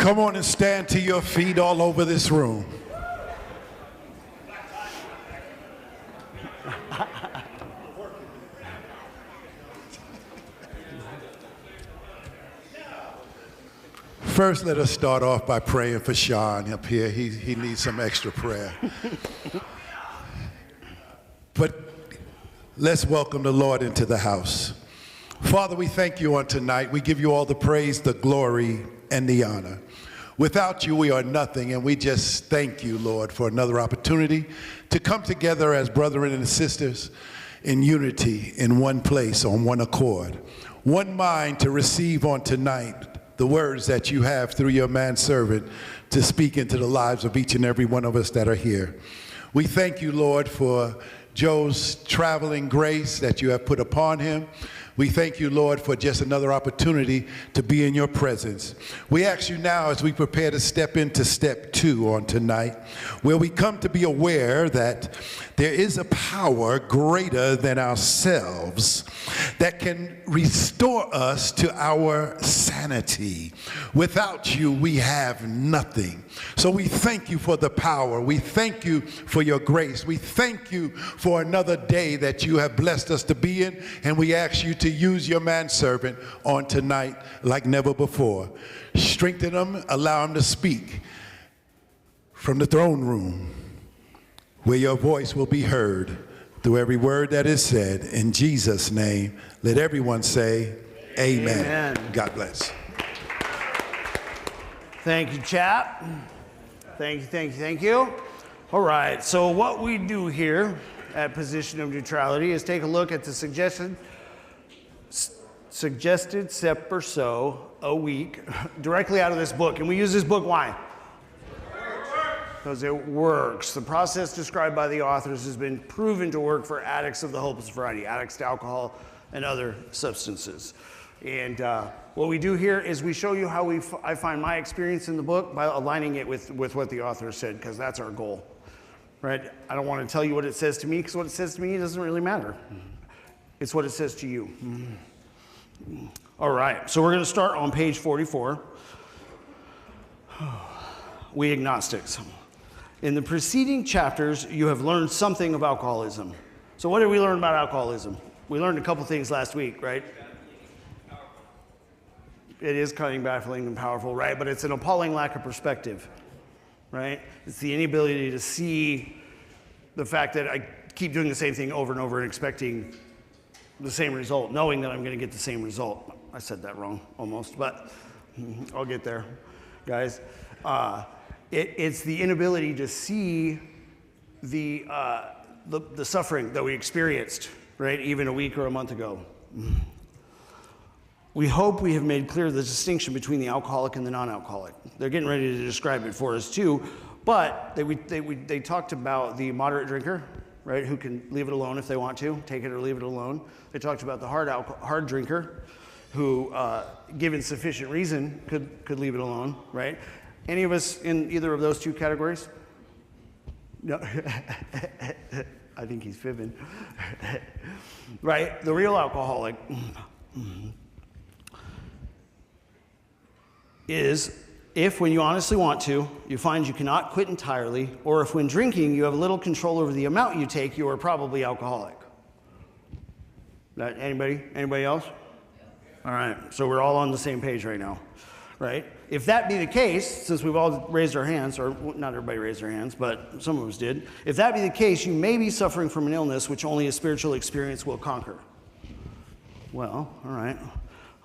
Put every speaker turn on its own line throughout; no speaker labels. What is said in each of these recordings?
Come on and stand to your feet all over this room. First, let us start off by praying for Sean up here. He needs some extra prayer. But let's welcome the Lord into the house. Father, we thank you on tonight. We give you all the praise, the glory, and the honor. Without you, we are nothing, and we just thank you, Lord, for another opportunity to come together as brethren and sisters in unity, in one place, on one accord. One mind to receive on tonight the words that you have through your manservant to speak into the lives of each and every one of us that are here. We thank you, Lord, for Joe's traveling grace that you have put upon him. We thank you, Lord, for just another opportunity to be in your presence. We ask you now as we prepare to step into step 2 on tonight, where we come to be aware that there is a power greater than ourselves that can restore us to our sanity. Without you, we have nothing. So we thank you for the power. We thank you for your grace. We thank you for another day that you have blessed us to be in, and we ask you to use your manservant on tonight like never before. Strengthen him, allow him to speak from the throne room where your voice will be heard through every word that is said. In Jesus' name, let everyone say amen.
Amen.
God bless.
Thank you, chap. Thank you. All right, so what we do here at Position of Neutrality is take a look at the suggested step or so a week directly out of this book. And we use this book, why? Because it works. The process described by the authors has been proven to work for addicts of the hopeless variety, addicts to alcohol and other substances. And what we do here is we show you how I find my experience in the book by aligning it with what the author said, because that's our goal, right? I don't want to tell you what it says to me, because what it says to me doesn't really matter. It's what it says to you. All right, so we're going to start on page 44. We agnostics. In the preceding chapters, you have learned something of alcoholism. So what did we learn about alcoholism? We learned a couple things last week, right? It is cunning, baffling, and powerful, right? But it's an appalling lack of perspective, right? It's the inability to see the fact that I keep doing the same thing over and over and expecting the same result, knowing that I'm going to get the same result. I said that wrong, almost, but I'll get there, guys. It's the inability to see the suffering that we experienced, right, even a week or a month ago. We hope we have made clear the distinction between the alcoholic and the non-alcoholic. They're getting ready to describe it for us too, but they talked about the moderate drinker, right, who can leave it alone if they want to, take it or leave it alone. They talked about the hard drinker, who, given sufficient reason, could leave it alone, right? Any of us in either of those two categories? No. I think he's fibbing. Right? The real alcoholic is if, when you honestly want to, you find you cannot quit entirely, or if when drinking you have little control over the amount you take, you are probably alcoholic. That anybody else? All right, so we're all on the same page right now, right? If that be the case, since we've all raised our hands, or not everybody raised their hands, but some of us did. If that be the case, you may be suffering from an illness which only a spiritual experience will conquer. Well, all right.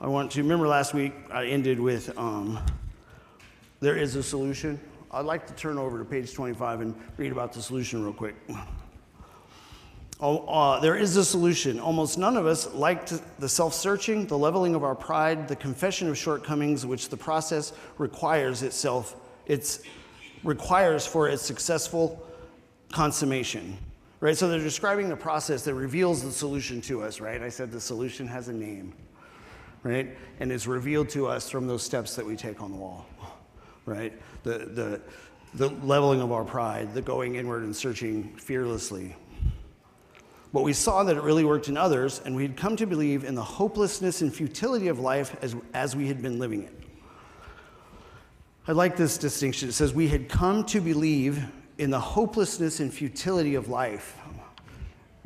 I want to, remember last week I ended with, there is a solution. I'd like to turn over to page 25 and read about the solution real quick. There is a solution. Almost none of us like the self-searching, the leveling of our pride, the confession of shortcomings, which the process requires for its successful consummation. Right? So they're describing the process that reveals the solution to us, right? I said the solution has a name, right? And it's revealed to us from those steps that we take on the wall, right? The leveling of our pride, the going inward and searching fearlessly. But we saw that it really worked in others, and we'd come to believe in the hopelessness and futility of life as we had been living it. I like this distinction. It says, we had come to believe in the hopelessness and futility of life.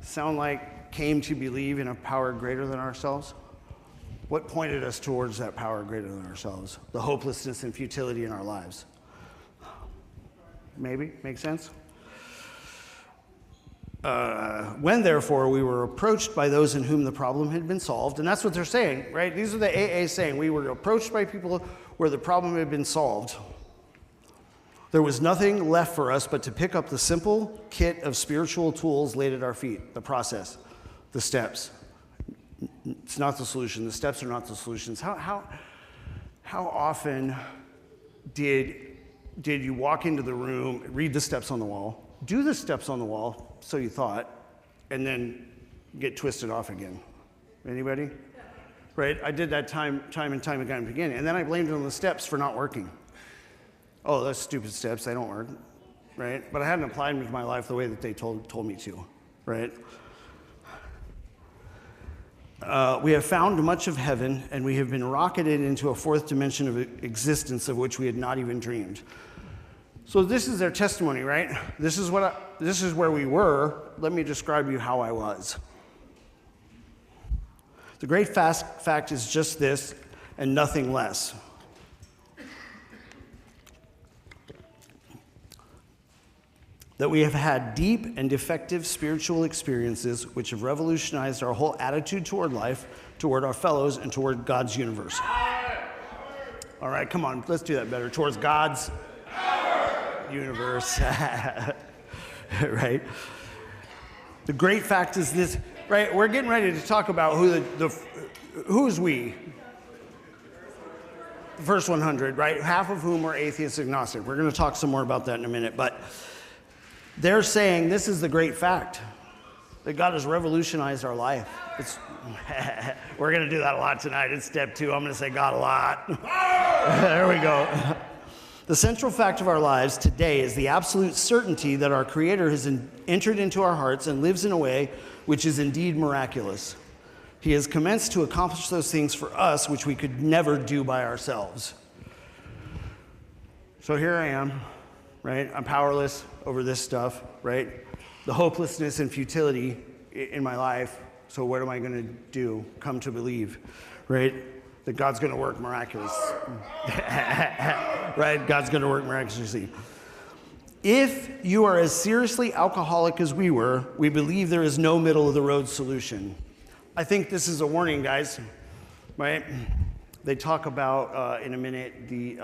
Sound like came to believe in a power greater than ourselves? What pointed us towards that power greater than ourselves? The hopelessness and futility in our lives. Maybe? Make sense? When, therefore, we were approached by those in whom the problem had been solved, and that's what they're saying, right? These are the AA saying, we were approached by people where the problem had been solved. There was nothing left for us but to pick up the simple kit of spiritual tools laid at our feet, the process, the steps. It's not the solution. The steps are not the solutions. How often did you walk into the room, read the steps on the wall, do the steps on the wall, so you thought, and then get twisted off again? Anybody? Right? I did that time and time again in the beginning, and then I blamed it on the steps for not working. Oh, those stupid steps, they don't work, right? But I hadn't applied them to my life the way that they told me to, right? We have found much of heaven, and we have been rocketed into a fourth dimension of existence of which we had not even dreamed. So this is their testimony, right? This is where we were. Let me describe you how I was. The great fact is just this and nothing less. That we have had deep and effective spiritual experiences which have revolutionized our whole attitude toward life, toward our fellows, and toward God's universe. All right, come on, let's do that better. Towards God's universe, right? The great fact is this, right? We're getting ready to talk about who's we. The first 100, right? Half of whom are atheist agnostic. We're going to talk some more about that in a minute, but they're saying this is the great fact, that God has revolutionized our life. We're going to do that a lot tonight. It's step 2. I'm going to say God a lot. There we go. The central fact of our lives today is the absolute certainty that our Creator has entered into our hearts and lives in a way which is indeed miraculous. He has commenced to accomplish those things for us which we could never do by ourselves. So here I am, right? I'm powerless over this stuff, right? The hopelessness and futility in my life. So what am I going to do? Come to believe, right? That God's going to work miraculously. Right? God's going to work miraculously. If you are as seriously alcoholic as we were, we believe there is no middle of the road solution. I think this is a warning, guys, right? They talk about, in a minute, the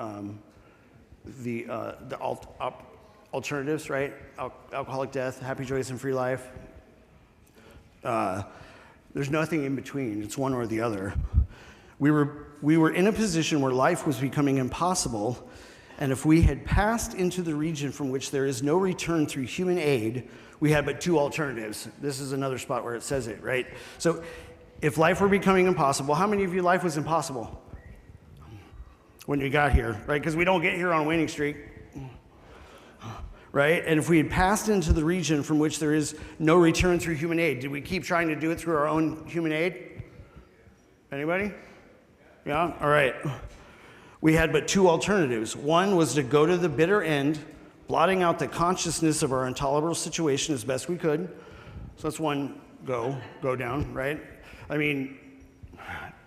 alternatives, right? Alcoholic death, happy, joyous, and free life. There's nothing in between. It's one or the other. We were in a position where life was becoming impossible, and if we had passed into the region from which there is no return through human aid, we had but 2 alternatives. This is another spot where it says it, right? So if life were becoming impossible, how many of you life was impossible when you got here, right? Because we don't get here on winning streak, right? And if we had passed into the region from which there is no return through human aid, did we keep trying to do it through our own human aid? Anybody? Yeah? All right. We had but 2 alternatives. One was to go to the bitter end, blotting out the consciousness of our intolerable situation as best we could. So that's one go down, right? I mean,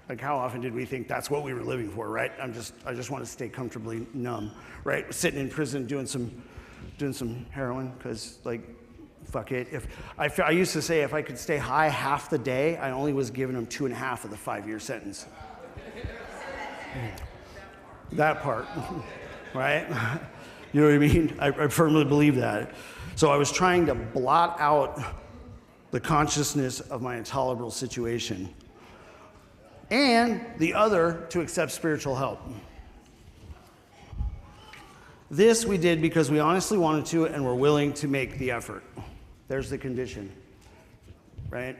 like how often did we think that's what we were living for, right? I just want to stay comfortably numb, right? Sitting in prison doing some heroin because, like, fuck it. I used to say if I could stay high half the day, I only was giving them 2.5 of the 5-year sentence. That part, right? You know what I mean? I firmly believe that. So I was trying to blot out the consciousness of my intolerable situation. And the other, to accept spiritual help. This we did because we honestly wanted to and were willing to make the effort. There's the condition, right?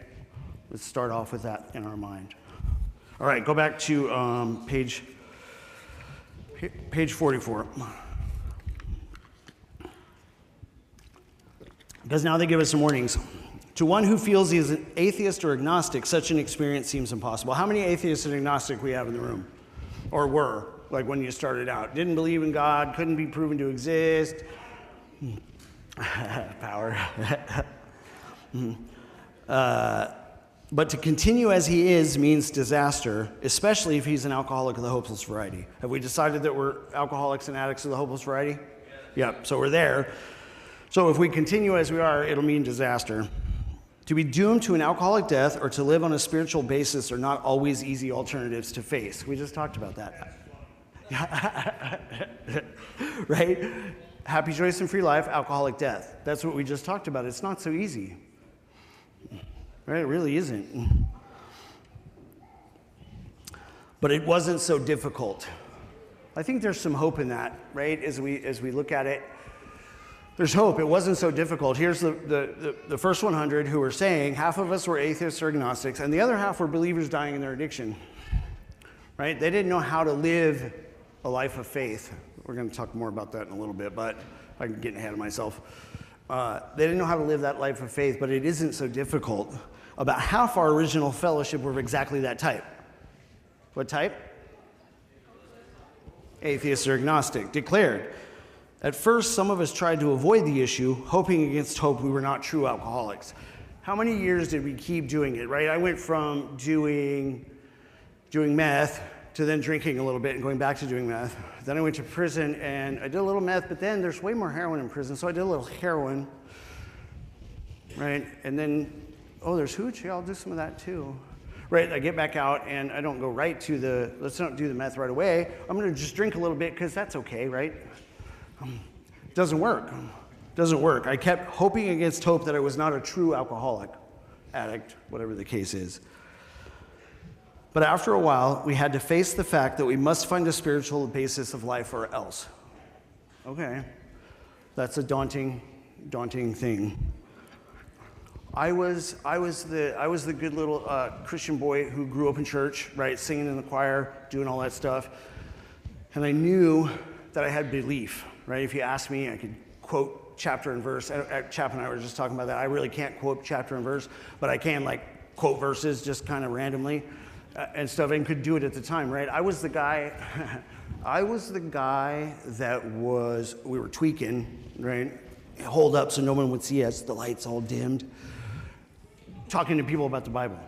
Let's start off with that in our mind. All right, go back to page 44. Because now they give us some warnings. To one who feels he is an atheist or agnostic, such an experience seems impossible. How many atheists and agnostic we have in the room? Or were? like when you started out. Didn't believe in God, couldn't be proven to exist. Power. But to continue as he is means disaster, especially if he's an alcoholic of the hopeless variety. Have we decided that we're alcoholics and addicts of the hopeless variety? Yep, so we're there. So if we continue as we are, it'll mean disaster. To be doomed to an alcoholic death or to live on a spiritual basis are not always easy alternatives to face. We just talked about that. Right? Happy, joyous, and free life, alcoholic death. That's what we just talked about. It's not so easy. Right? It really isn't. But it wasn't so difficult. I think there's some hope in that, right? As we look at it, there's hope. It wasn't so difficult. Here's the first 100 who were saying, half of us were atheists or agnostics, and the other half were believers dying in their addiction. Right? They didn't know how to live a life of faith. We're going to talk more about that in a little bit, but I'm getting ahead of myself. They didn't know how to live that life of faith, but it isn't so difficult. About half our original fellowship were exactly that type. What type? Atheist or agnostic. Declared. At first, some of us tried to avoid the issue, hoping against hope we were not true alcoholics. How many years did we keep doing it, right? I went from doing meth to then drinking a little bit and going back to doing meth. Then I went to prison and I did a little meth, but then there's way more heroin in prison, so I did a little heroin, right? And then, oh, there's hooch? Yeah, I'll do some of that too. Right, I get back out and I don't go right to let's not do the meth right away. I'm gonna just drink a little bit because that's okay, right? Doesn't work. Doesn't work. I kept hoping against hope that I was not a true alcoholic, addict, whatever the case is. But after a while, we had to face the fact that we must find a spiritual basis of life or else. Okay, that's a daunting thing. I was the good little Christian boy who grew up in church, right, singing in the choir, doing all that stuff, and I knew that I had belief, right? If you asked me, I could quote chapter and verse. Chap and I were just talking about that. I really can't quote chapter and verse, but I can like quote verses just kind of randomly and stuff, and could do it at the time, right? I was the guy. I was the guy that we were tweaking, right? Hold up so no one would see us. The lights all dimmed. Talking to people about the Bible,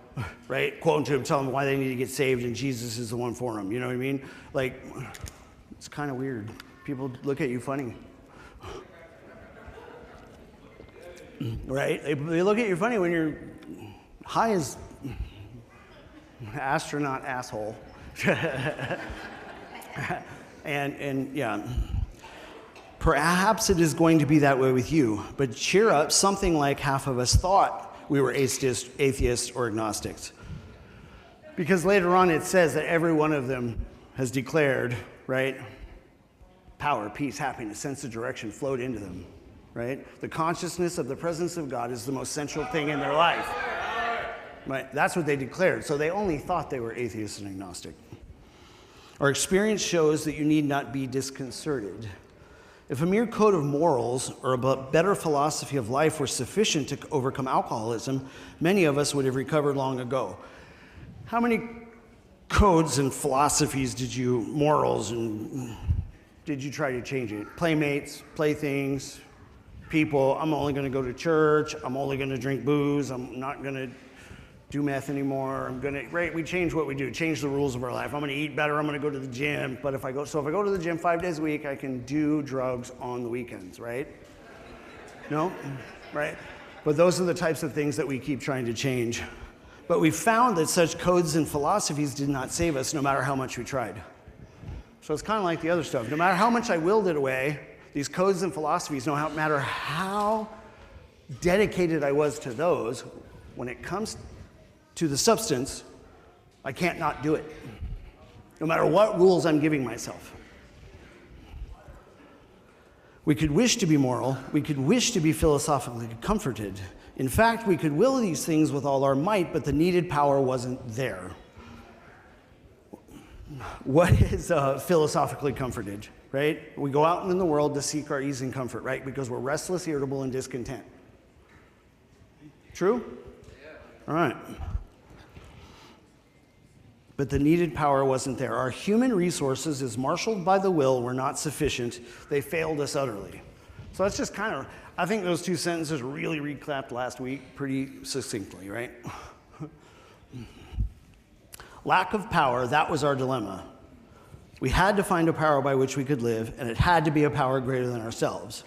right? Quoting to them, telling them why they need to get saved, and Jesus is the one for them. You know what I mean? Like, it's kind of weird. People look at you funny. Right? They look at you funny when you're high as astronaut asshole. and yeah. Perhaps it is going to be that way with you, but cheer up. Something like half of us thought we were atheists or agnostics. Because later on it says that every one of them has declared, right? Power, peace, happiness, sense of direction flowed into them, right? The consciousness of the presence of God is the most central thing in their life. Right? That's what they declared. So they only thought they were atheists and agnostic. Our experience shows that you need not be disconcerted. If a mere code of morals or a better philosophy of life were sufficient to overcome alcoholism, many of us would have recovered long ago. How many codes and philosophies did you try to change it? Playmates, playthings, people. I'm only going to go to church. I'm only going to drink booze. I'm not going to do meth anymore. Right? We change what we do, change the rules of our life. I'm going to eat better. I'm going to go to the gym. But if I go to the gym 5 days a week, I can do drugs on the weekends, right? No? Right? But those are the types of things that we keep trying to change. But we found that such codes and philosophies did not save us, no matter how much we tried. So it's kind of like the other stuff. No matter how much I willed it away, these codes and philosophies, no matter how dedicated I was to those, when it comes to the substance, I can't not do it, no matter what rules I'm giving myself. We could wish to be moral. We could wish to be philosophically comforted. In fact, we could will these things with all our might, but the needed power wasn't there. What is philosophically comforted, right? We go out in the world to seek our ease and comfort, right? Because we're restless, irritable, and discontent. True? Yeah. All right. but the needed power wasn't there. Our human resources, as marshaled by the will, were not sufficient. They failed us utterly. So that's just kind of, I think those two sentences really recapped last week pretty succinctly, right? Lack of power, that was our dilemma. We had to find a power by which we could live, and it had to be a power greater than ourselves.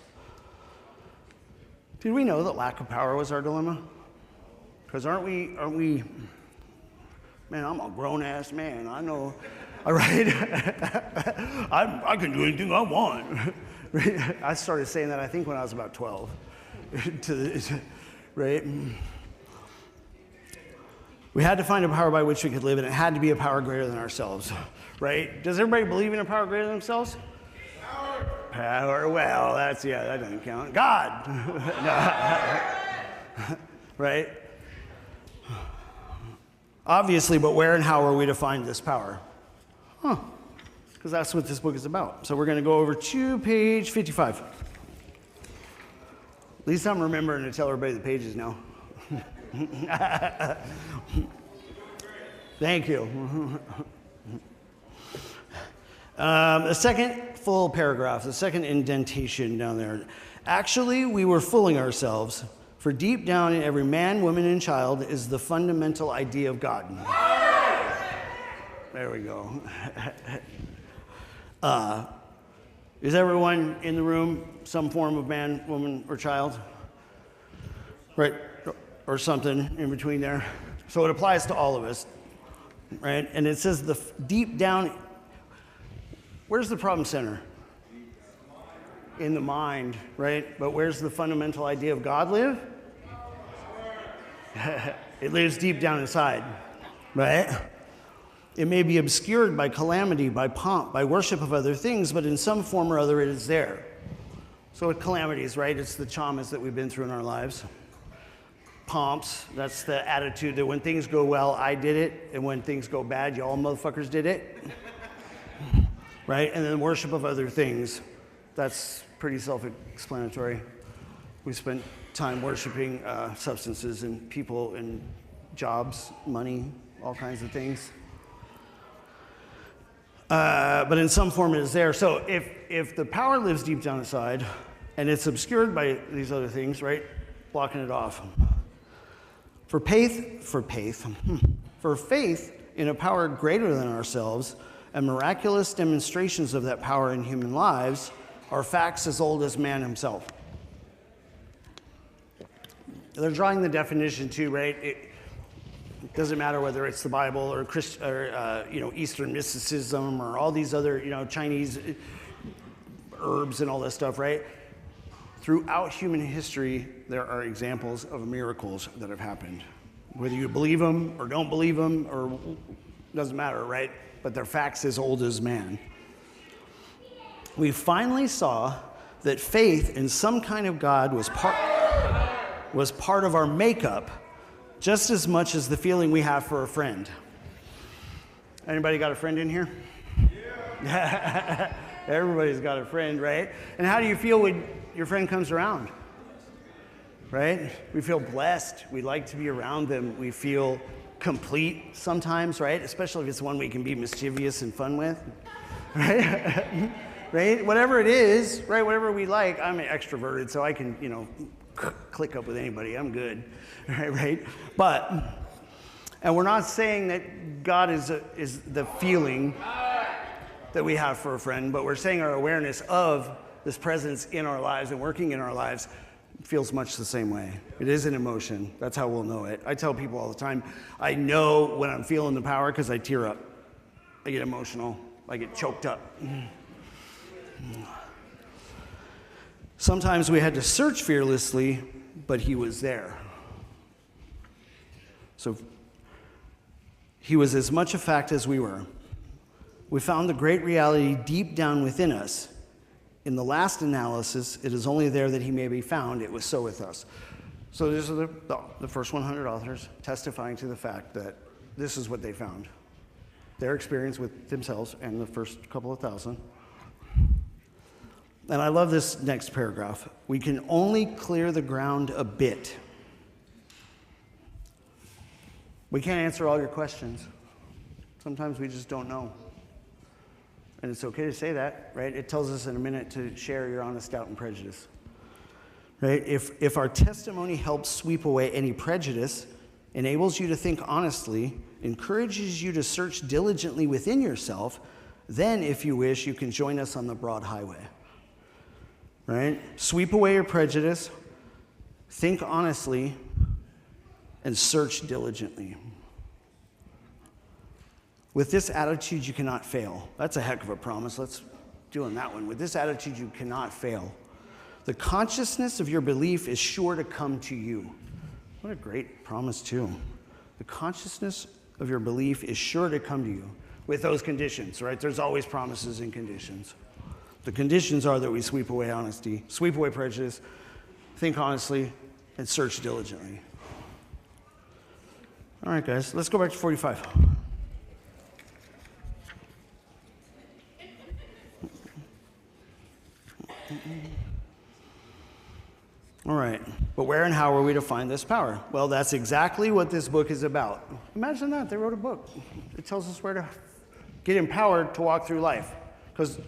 Did we know that lack of power was our dilemma? Because aren't we, man, I'm a grown-ass man, I know, all right? I can do anything I want. Right? I started saying that, I think, when I was about 12, right? We had to find a power by which we could live, and it had to be a power greater than ourselves, right? Does everybody believe in a power greater than themselves? Power, well, that doesn't count. God, right? Obviously, but where and how are we to find this power? Because that's what this book is about. So we're going to go over to page 55. At least I'm remembering to tell everybody the pages now. Thank you. The second full paragraph, the second indentation down there. Actually, we were fooling ourselves, for deep down in every man, woman, and child is the fundamental idea of God. There we go. Is everyone in the room some form of man, woman, or child? Right? Or something in between there. So it applies to all of us, right? And it says the deep down, where's the problem center? In the mind, right? But where's the fundamental idea of God live? It lives deep down inside, right? It may be obscured by calamity, by pomp, by worship of other things, but in some form or other it is there. So with calamities, right? It's the traumas that we've been through in our lives. Pomps, that's the attitude that when things go well, I did it, and when things go bad, y'all motherfuckers did it. Right? And then worship of other things. That's pretty self-explanatory. We spent time worshiping substances and people and jobs, money, all kinds of things. But in some form it is there. So if the power lives deep down inside and it's obscured by these other things, right, blocking it off. For faith in a power greater than ourselves and miraculous demonstrations of that power in human lives are facts as old as man himself. They're drawing the definition too, right? It doesn't matter whether it's the Bible or Eastern mysticism or all these other, Chinese herbs and all this stuff, right? Throughout human history, there are examples of miracles that have happened. Whether you believe them or don't believe them, or doesn't matter, right? But they're facts as old as man. We finally saw that faith in some kind of God was part of our makeup, just as much as the feeling we have for a friend. Anybody got a friend in here? Yeah. Everybody's got a friend, right? And how do you feel when your friend comes around? Right? We feel blessed. We like to be around them. We feel complete sometimes, right? Especially if it's one we can be mischievous and fun with, right? Right? Whatever it is, right? Whatever we like. I'm extroverted, so I can, click up with anybody. I'm good, right? And we're not saying that God is the feeling that we have for a friend, but we're saying our awareness of this presence in our lives and working in our lives feels much the same way. It is an emotion. That's how we'll know it. I tell people all the time, I know when I'm feeling the power because I tear up. I get emotional. I get choked up. Sometimes we had to search fearlessly, but he was there. So he was as much a fact as we were. We found the great reality deep down within us. In the last analysis, it is only there that he may be found. It was so with us. So these are the first 100 authors testifying to the fact that this is what they found. Their experience with themselves and the first couple of thousand. And I love this next paragraph. We can only clear the ground a bit. We can't answer all your questions. Sometimes we just don't know. And it's okay to say that, right? It tells us in a minute to share your honest doubt and prejudice. Right? If our testimony helps sweep away any prejudice, enables you to think honestly, encourages you to search diligently within yourself, then, if you wish, you can join us on the broad highway. Right? Sweep away your prejudice, think honestly, and search diligently. With this attitude, you cannot fail. That's a heck of a promise. Let's do on that one. With this attitude, you cannot fail. The consciousness of your belief is sure to come to you. What a great promise, too. The consciousness of your belief is sure to come to you with those conditions, right? There's always promises and conditions. The conditions are that we sweep away honesty, sweep away prejudice, think honestly, and search diligently. All right, guys, let's go back to 45. All right, but where and how are we to find this power? Well, that's exactly what this book is about. Imagine that, they wrote a book. It tells us where to get empowered to walk through life. Because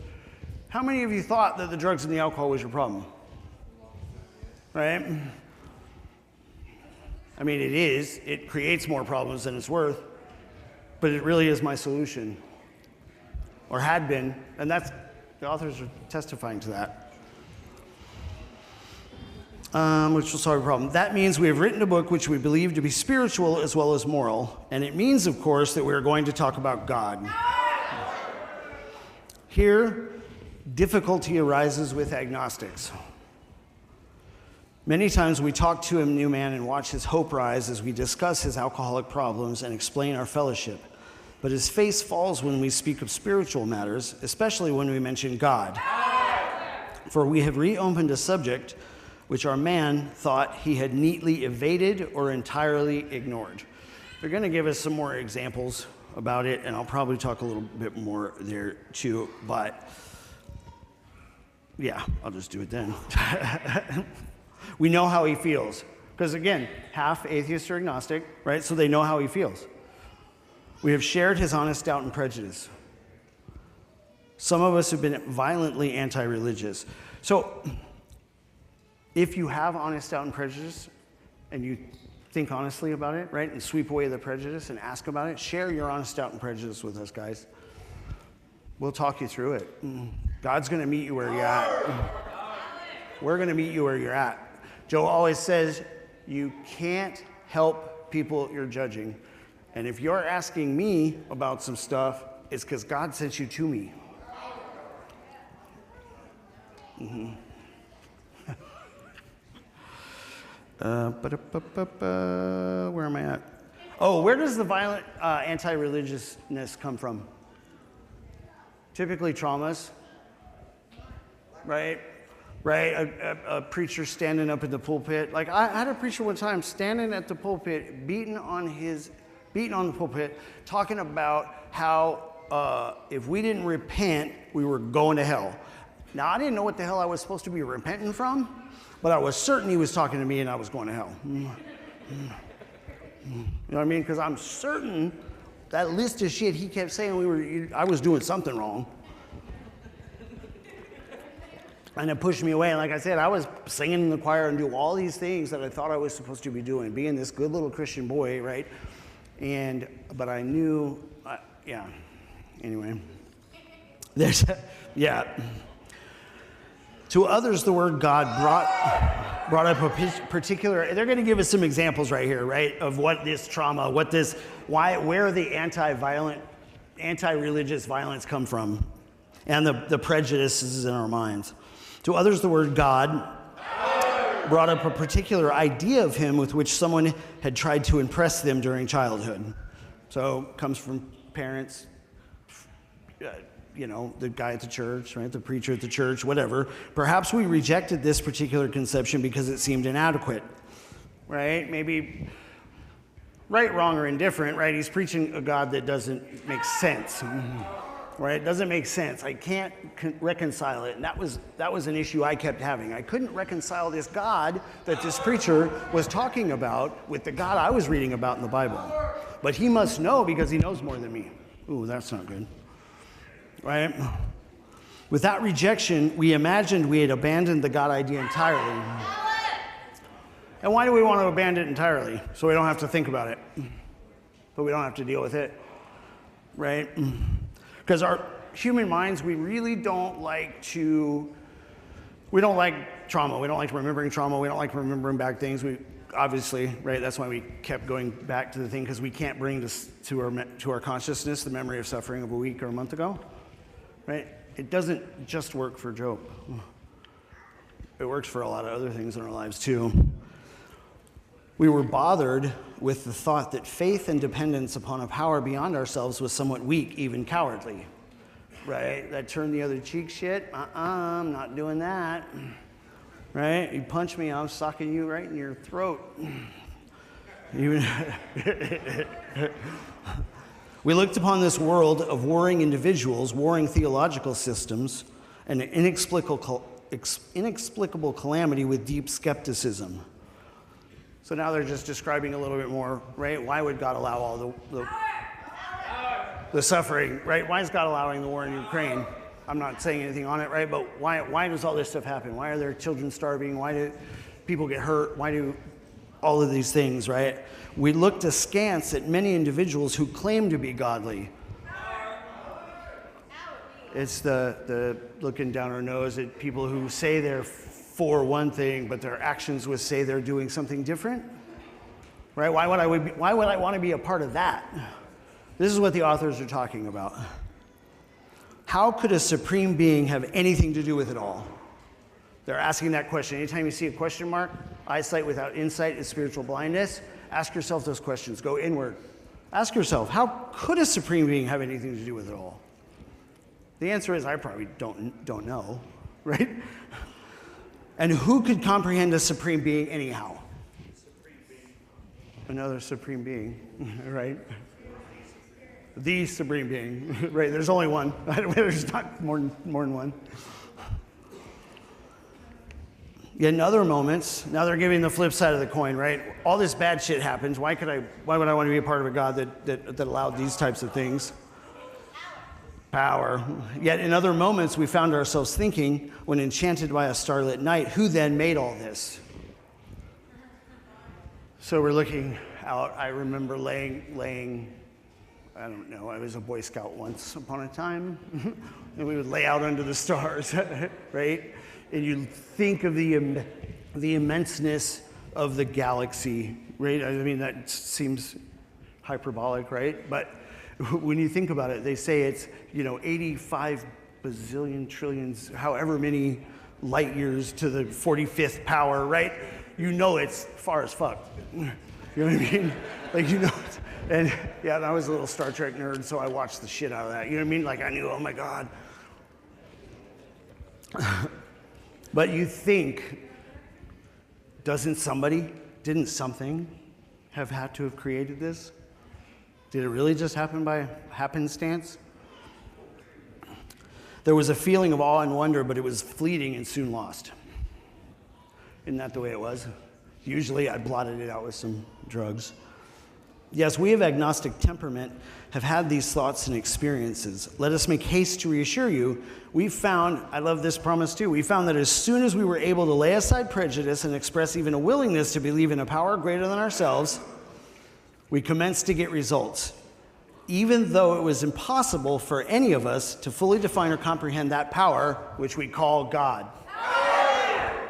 how many of you thought that the drugs and the alcohol was your problem? Right? I mean, it is. It creates more problems than it's worth. But it really is my solution. Or had been. And that's, the authors are testifying to that. Which will solve a problem. That means we have written a book which we believe to be spiritual as well as moral. And it means, of course, that we are going to talk about God. Here, difficulty arises with agnostics. Many times we talk to a new man and watch his hope rise as we discuss his alcoholic problems and explain our fellowship. But his face falls when we speak of spiritual matters, especially when we mention God. For we have reopened a subject which our man thought he had neatly evaded or entirely ignored. They're going to give us some more examples about it, and I'll probably talk a little bit more there too, but yeah, I'll just do it then. We know how he feels, because again, half atheist or agnostic, right? So they know how he feels. We have shared his honest doubt and prejudice. Some of us have been violently anti-religious. So if you have honest doubt and prejudice, and you think honestly about it, right, and sweep away the prejudice and ask about it, share your honest doubt and prejudice with us, guys. We'll talk you through it. God's going to meet you where you're at. We're going to meet you where you're at. Joe always says, you can't help people you're judging. And if you're asking me about some stuff, it's because God sent you to me. Mm-hmm. Where am I at? Oh, where does the violent anti-religiousness come from? Typically traumas, right? Right, a preacher standing up in the pulpit. Like I had a preacher one time standing at the pulpit, beating on the pulpit, talking about how if we didn't repent, we were going to hell. Now, I didn't know what the hell I was supposed to be repenting from, but I was certain he was talking to me and I was going to hell. You know what I mean? Because I'm certain that list of shit he kept saying, I was doing something wrong. And it pushed me away. And like I said, I was singing in the choir and doing all these things that I thought I was supposed to be doing, being this good little Christian boy, right? But I knew, yeah. Anyway, yeah. To others, the word God brought up a particular, they're going to give us some examples right here, right, of what this trauma, where the anti-religious violence come from, and the prejudices in our minds. To others, the word God brought up a particular idea of him with which someone had tried to impress them during childhood. So it comes from parents, the guy at the church, right? The preacher at the church, whatever. Perhaps we rejected this particular conception because it seemed inadequate, right? Maybe right, wrong, or indifferent, right? He's preaching a God that doesn't make sense, right? It doesn't make sense. I can't reconcile it. And that was an issue I kept having. I couldn't reconcile this God that this preacher was talking about with the God I was reading about in the Bible. But he must know because he knows more than me. Ooh, that's not good. Right? With that rejection, we imagined we had abandoned the God idea entirely. And why do we want to abandon it entirely? So we don't have to think about it. But we don't have to deal with it. Right? Because our human minds, we really don't like we don't like trauma. We don't like remembering trauma. We don't like remembering bad things. We obviously, right? That's why we kept going back to the thing, because we can't bring this to our consciousness the memory of suffering of a week or a month ago, right? It doesn't just work for Job. It works for a lot of other things in our lives too. We were bothered with the thought that faith and dependence upon a power beyond ourselves was somewhat weak, even cowardly. Right? That turn the other cheek shit. I'm not doing that. Right? You punch me, I'm sucking you right in your throat. We looked upon this world of warring individuals, warring theological systems, and an inexplicable calamity with deep skepticism. So now they're just describing a little bit more, right? Why would God allow all the suffering, right? Why is God allowing the war in Ukraine? I'm not saying anything on it, right? But why does all this stuff happen? Why are there children starving? Why do people get hurt? Why do all of these things, right? We looked askance at many individuals who claim to be godly. It's the looking down our nose at people who say they're for one thing, but their actions would say they're doing something different, right? Why would I want to be a part of that? This is what the authors are talking about. How could a supreme being have anything to do with it all? They're asking that question. Anytime you see a question mark, eyesight without insight is spiritual blindness. Ask yourself those questions. Go inward. Ask yourself, how could a supreme being have anything to do with it all? The answer is, I probably don't know, right? And who could comprehend a supreme being anyhow? Another supreme being, right? The supreme being, right? There's only one. There's not more than one. Yet in other moments, now they're giving the flip side of the coin, right? All this bad shit happens. Why would I want to be a part of a God that allowed these types of things? Power. Yet in other moments, we found ourselves thinking, when enchanted by a starlit night, who then made all this? So we're looking out. I remember laying, I don't know, I was a Boy Scout once upon a time, and we would lay out under the stars, right? And you think of the immenseness of the galaxy, right? I mean, that seems hyperbolic, right? But when you think about it, they say it's, 85 bazillion trillions, however many light years to the 45th power, right? It's far as fuck. You know what I mean? And yeah, I was a little Star Trek nerd, so I watched the shit out of that. You know what I mean? Like I knew, oh my God. But you think, didn't something have had to have created this? Did it really just happen by happenstance? There was a feeling of awe and wonder, but it was fleeting and soon lost. Isn't that the way it was? Usually I blotted it out with some drugs. Yes, we of agnostic temperament have had these thoughts and experiences. Let us make haste to reassure you. We found, I love this promise too, we found that as soon as we were able to lay aside prejudice and express even a willingness to believe in a power greater than ourselves, we commenced to get results, even though it was impossible for any of us to fully define or comprehend that power, which we call God.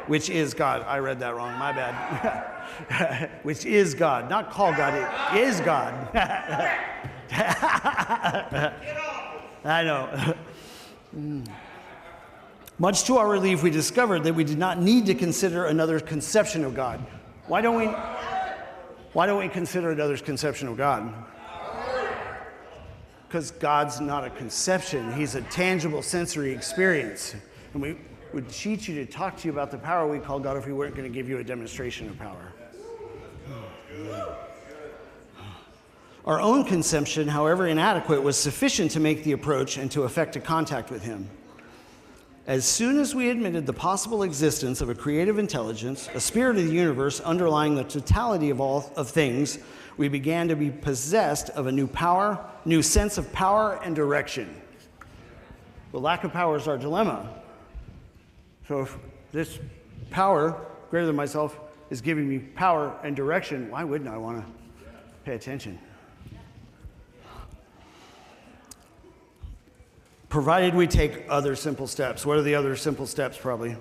Which is God. I read that wrong, my bad. Which is God, not call God, it is God. I know. Much to our relief, we discovered that we did not need to consider another conception of God. Why don't we consider another's conception of God? Because God's not a conception. He's a tangible sensory experience. And we would teach you to talk to you about the power we call God if we weren't going to give you a demonstration of power. Our own conception, however inadequate, was sufficient to make the approach and to effect a contact with him. As soon as we admitted the possible existence of a creative intelligence, a spirit of the universe underlying the totality of all of things, we began to be possessed of a new sense of power and direction. The lack of power is our dilemma. So if this power, greater than myself, is giving me power and direction, why wouldn't I want to pay attention? Provided we take other simple steps. What are the other simple steps, probably?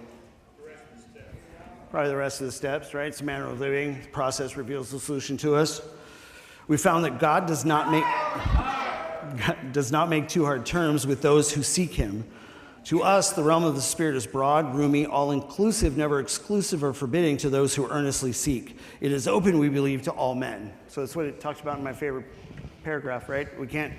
Probably the rest of the steps, right? It's a manner of living. The process reveals the solution to us. We found that God does not make too hard terms with those who seek him. To us, the realm of the Spirit is broad, roomy, all-inclusive, never exclusive or forbidding to those who earnestly seek. It is open, we believe, to all men. So that's what it talks about in my favorite paragraph, right? We can't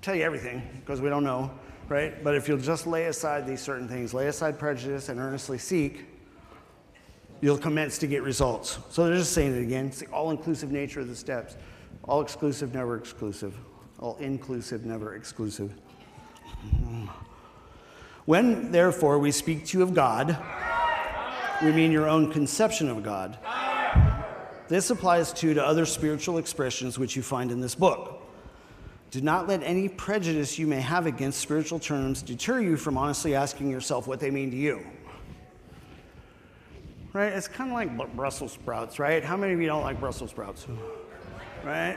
tell you everything because we don't know, right? But if you'll just lay aside these certain things, lay aside prejudice and earnestly seek, you'll commence to get results. So they're just saying it again. It's the all-inclusive nature of the steps. All exclusive, never exclusive. All inclusive, never exclusive. When, therefore, we speak to you of God, we mean your own conception of God. This applies to other spiritual expressions which you find in this book. Do not let any prejudice you may have against spiritual terms deter you from honestly asking yourself what they mean to you. Right? It's kind of like Brussels sprouts, right? How many of you don't like Brussels sprouts? Right?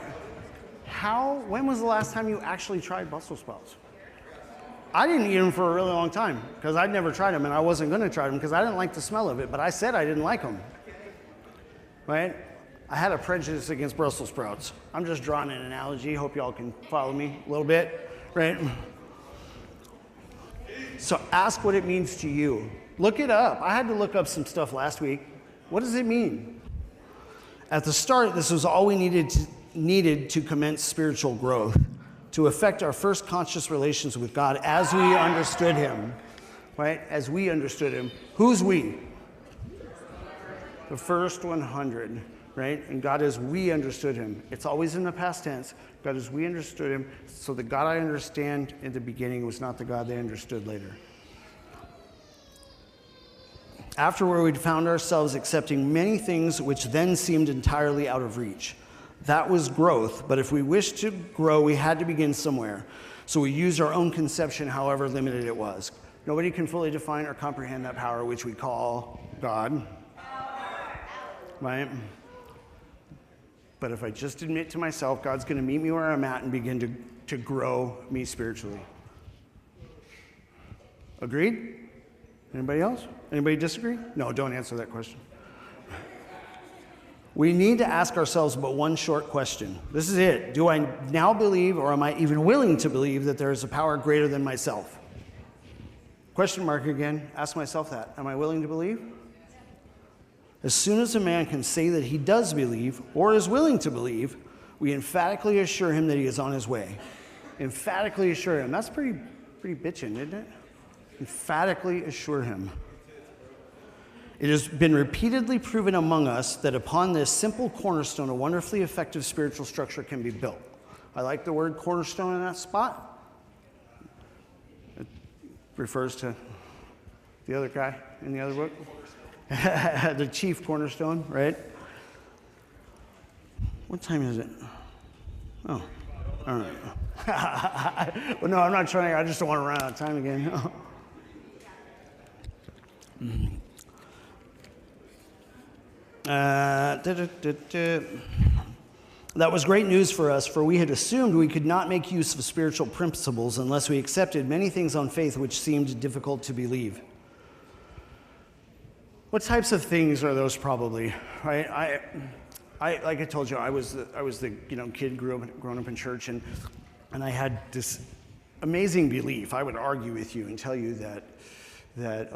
When was the last time you actually tried Brussels sprouts? I didn't eat them for a really long time because I'd never tried them and I wasn't going to try them because I didn't like the smell of it, but I said I didn't like them. Right? I had a prejudice against Brussels sprouts. I'm just drawing an analogy. Hope y'all can follow me a little bit, right? So ask what it means to you. Look it up. I had to look up some stuff last week. What does it mean? At the start, this was all we needed to commence spiritual growth, to affect our first conscious relations with God as we understood him, right? As we understood him. Who's we? The first 100. Right? And God as we understood him. It's always in the past tense. God as we understood him. So the God I understand in the beginning was not the God they understood later. Afterward, we'd found ourselves accepting many things which then seemed entirely out of reach. That was growth, but if we wished to grow, we had to begin somewhere. So we used our own conception, however limited it was. Nobody can fully define or comprehend that power which we call God. Right? But if I just admit to myself, God's going to meet me where I'm at and begin to grow me spiritually. Agreed? Anybody else? Anybody disagree? No, don't answer that question. We need to ask ourselves but one short question. This is it. Do I now believe, or am I even willing to believe, that there is a power greater than myself? Question mark again. Ask myself that. Am I willing to believe? As soon as a man can say that he does believe or is willing to believe, we emphatically assure him that he is on his way. Emphatically assure him. That's pretty bitchin', isn't it? Emphatically assure him. It has been repeatedly proven among us that upon this simple cornerstone, a wonderfully effective spiritual structure can be built. I like the word cornerstone in that spot. It refers to the other guy in the other book. The chief cornerstone, right? What time is it? Oh, all right. Well, no, I'm not trying. I just don't want to run out of time again. That was great news for us, for we had assumed we could not make use of spiritual principles unless we accepted many things on faith which seemed difficult to believe. What types of things are those probably? Right? I like I told you, I was the kid growing up in church, and I had this amazing belief. I would argue with you and tell you that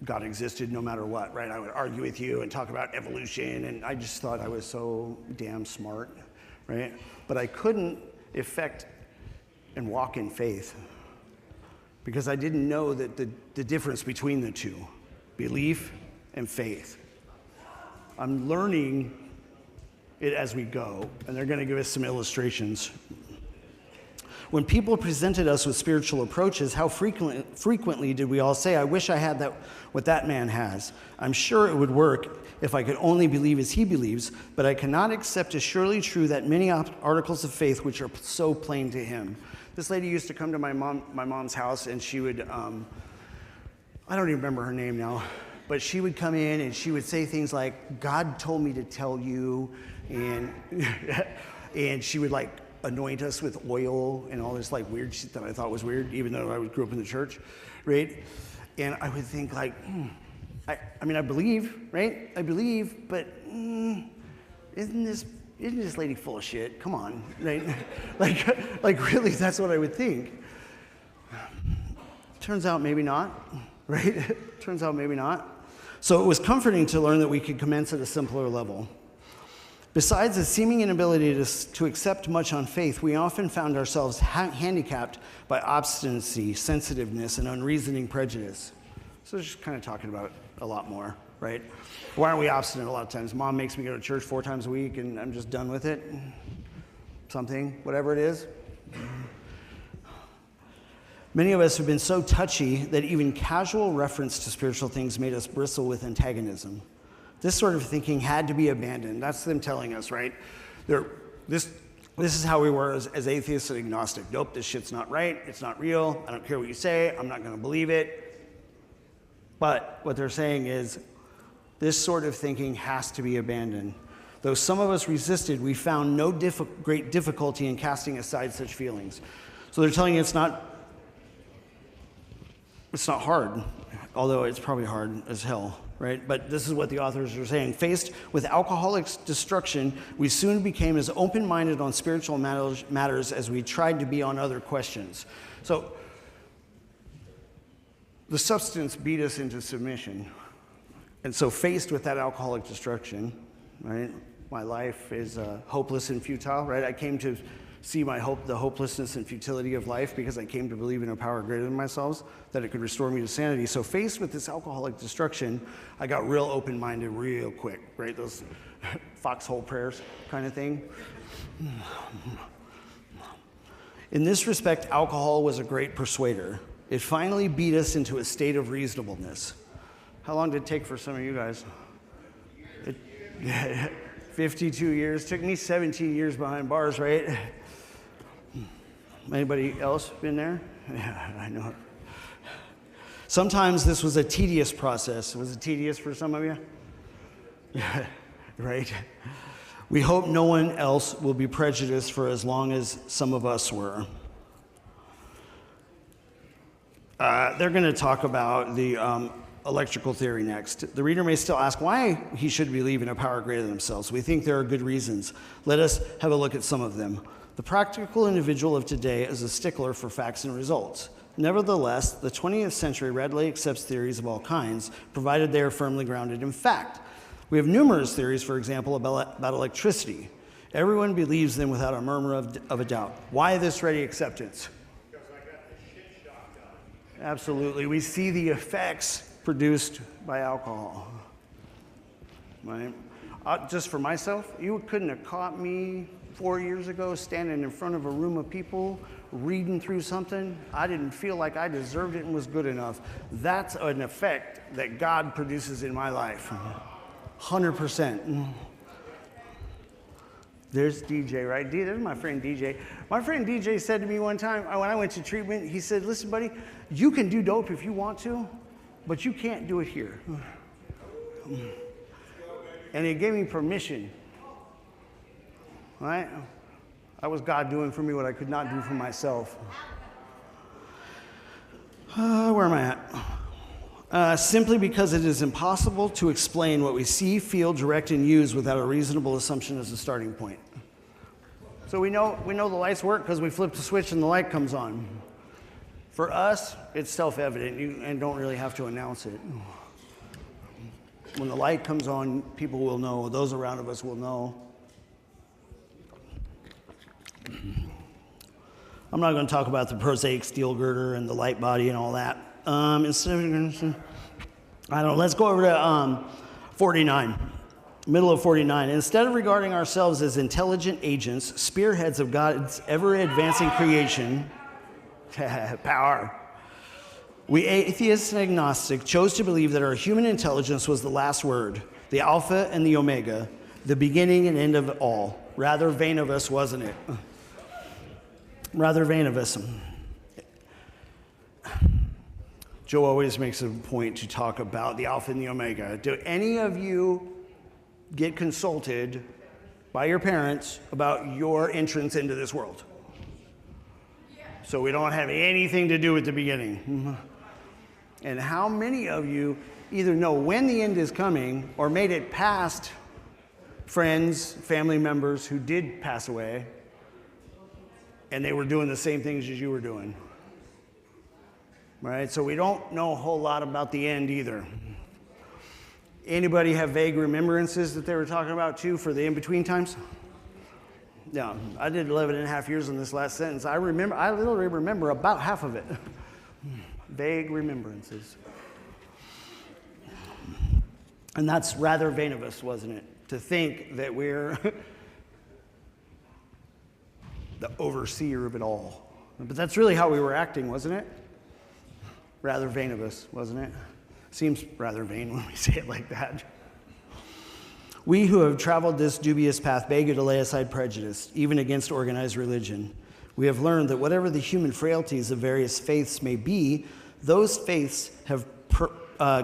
God existed no matter what, right? I would argue with you and talk about evolution, and I just thought I was so damn smart, right? But I couldn't effect and walk in faith because I didn't know that the difference between the two. Belief and faith. I'm learning it as we go, and they're going to give us some illustrations. When people presented us with spiritual approaches, how frequently did we all say, I wish I had what that man has. I'm sure it would work if I could only believe as he believes, but I cannot accept as surely true that many articles of faith which are so plain to him. This lady used to come to my mom's house, and she would, I don't even remember her name now, but she would come in and she would say things like, God told me to tell you, and and she would like anoint us with oil and all this like weird shit that I thought was weird, even though I grew up in the church, right? And I would think like, I mean, I believe, right? I believe, but isn't this lady full of shit? Come on, right? like really, that's what I would think. Turns out maybe not, right? Turns out maybe not. So it was comforting to learn that we could commence at a simpler level. Besides the seeming inability to accept much on faith, we often found ourselves handicapped by obstinacy, sensitiveness, and unreasoning prejudice. So just kind of talking about it a lot more, right? Why aren't we obstinate a lot of times? Mom makes me go to church 4 times a week, and I'm just done with it. Something, whatever it is. Many of us have been so touchy that even casual reference to spiritual things made us bristle with antagonism. This sort of thinking had to be abandoned. That's them telling us, right? This is how we were as atheists and agnostic. Nope, this shit's not right. It's not real. I don't care what you say. I'm not going to believe it. But what they're saying is this sort of thinking has to be abandoned. Though some of us resisted, we found no great difficulty in casting aside such feelings. So they're telling you it's not hard, although it's probably hard as hell, right? But this is what the authors are saying. Faced with alcoholic's destruction, we soon became as open-minded on spiritual matters as we tried to be on other questions. So the substance beat us into submission. And so faced with that alcoholic destruction, right? My life is hopeless and futile, right? I came to see the hopelessness and futility of life because I came to believe in a power greater than myself, that it could restore me to sanity. So faced with this alcoholic destruction, I got real open-minded real quick, right? Those foxhole prayers kind of thing. In this respect, alcohol was a great persuader. It finally beat us into a state of reasonableness. How long did it take for some of you guys? 52 years. Took me 17 years behind bars, right? Anybody else been there? Yeah, I know. Sometimes this was a tedious process. Was it tedious for some of you? Yeah, right. We hope no one else will be prejudiced for as long as some of us were. They're going to talk about the electrical theory next. The reader may still ask why he should believe in a power greater than himself. We think there are good reasons. Let us have a look at some of them. The practical individual of today is a stickler for facts and results. Nevertheless, the 20th century readily accepts theories of all kinds, provided they are firmly grounded in fact. We have numerous theories, for example, about electricity. Everyone believes them without a murmur of a doubt. Why this ready acceptance?
Because I got the shit shocked on.
Absolutely. We see the effects produced by alcohol. Right? Just for myself, you couldn't have caught me 4 years ago standing in front of a room of people reading through something. I didn't feel like I deserved it and was good enough. That's an effect that God produces in my life. 100%. There's DJ, right? There's my friend DJ. My friend DJ said to me one time when I went to treatment, he said, listen, buddy, you can do dope if you want to, but you can't do it here. And he gave me permission. Right? That was God doing for me what I could not do for myself. Where am I at? Simply because it is impossible to explain what we see, feel, direct, and use without a reasonable assumption as a starting point. So we know the lights work because we flip the switch and the light comes on. For us, it's self-evident and don't really have to announce it. When the light comes on, people will know, those around us will know. I'm not going to talk about the prosaic steel girder and the light body and all that. Let's go over to 49. Middle of 49. Instead of regarding ourselves as intelligent agents, spearheads of God's ever-advancing creation, power, we atheists and agnostic chose to believe that our human intelligence was the last word, the alpha and the omega, the beginning and end of it all. Rather vain of us, wasn't it? Rather vain of us. Joe always makes a point to talk about the alpha and the omega. Do any of you get consulted by your parents about your entrance into this world? So we don't have anything to do with the beginning. And how many of you either know when the end is coming or made it past friends, family members who did pass away and they were doing the same things as you were doing? Right? So we don't know a whole lot about the end either. Anybody have vague remembrances that they were talking about too for the in-between times? Yeah, I did 11 and a half years in this last sentence. I literally remember about half of it. Vague remembrances. And that's rather vain of us, wasn't it? To think that we're the overseer of it all. But that's really how we were acting, wasn't it? Rather vain of us, wasn't it? Seems rather vain when we say it like that. We who have traveled this dubious path beg you to lay aside prejudice, even against organized religion. We have learned that whatever the human frailties of various faiths may be, those faiths have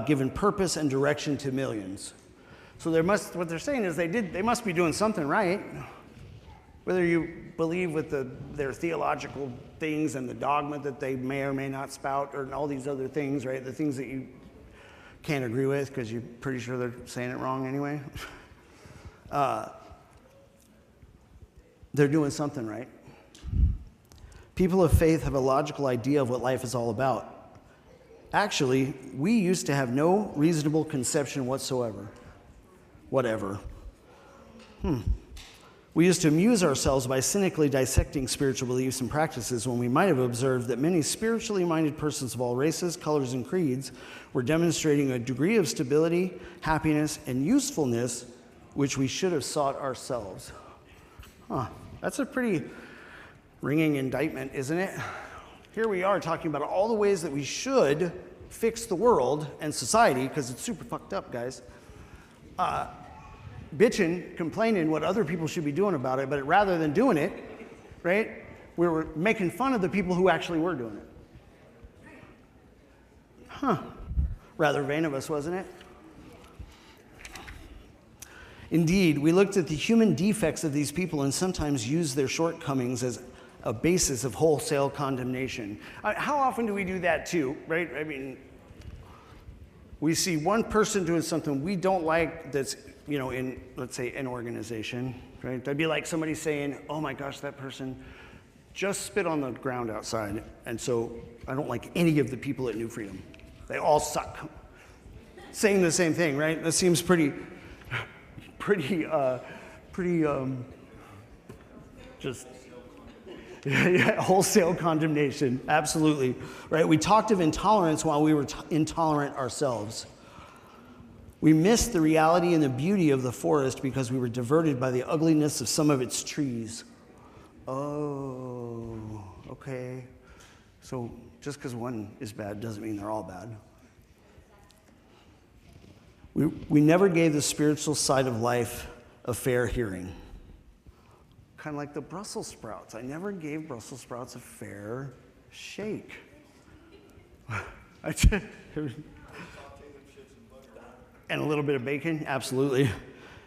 given purpose and direction to millions. So what they're saying is they must be doing something right. Whether you believe with their theological things and the dogma that they may or may not spout, or all these other things, right? The things that you can't agree with because you're pretty sure they're saying it wrong anyway. They're doing something right. People of faith have a logical idea of what life is all about. Actually, we used to have no reasonable conception whatsoever. Whatever. We used to amuse ourselves by cynically dissecting spiritual beliefs and practices when we might have observed that many spiritually minded persons of all races, colors, and creeds were demonstrating a degree of stability, happiness, and usefulness which we should have sought ourselves. That's a pretty ringing indictment, isn't it? Here we are talking about all the ways that we should fix the world and society, because it's super fucked up, guys. Bitching, complaining what other people should be doing about it, but rather than doing it, right, we were making fun of the people who actually were doing it. Rather vain of us, wasn't it? Indeed, we looked at the human defects of these people and sometimes used their shortcomings as a basis of wholesale condemnation. How often do we do that too, right? I mean, we see one person doing something we don't like that's, in, let's say, an organization, right? That'd be like somebody saying, oh my gosh, that person just spit on the ground outside, and so I don't like any of the people at New Freedom. They all suck. Saying the same thing, right? That seems pretty just wholesale condemnation, absolutely, right? We talked of intolerance while we were intolerant ourselves. We missed the reality and the beauty of the forest because we were diverted by the ugliness of some of its trees. Oh, okay. So just because one is bad doesn't mean they're all bad. We never gave the spiritual side of life a fair hearing. Kind of like the Brussels sprouts. I never gave Brussels sprouts a fair shake. And a little bit of bacon? Absolutely.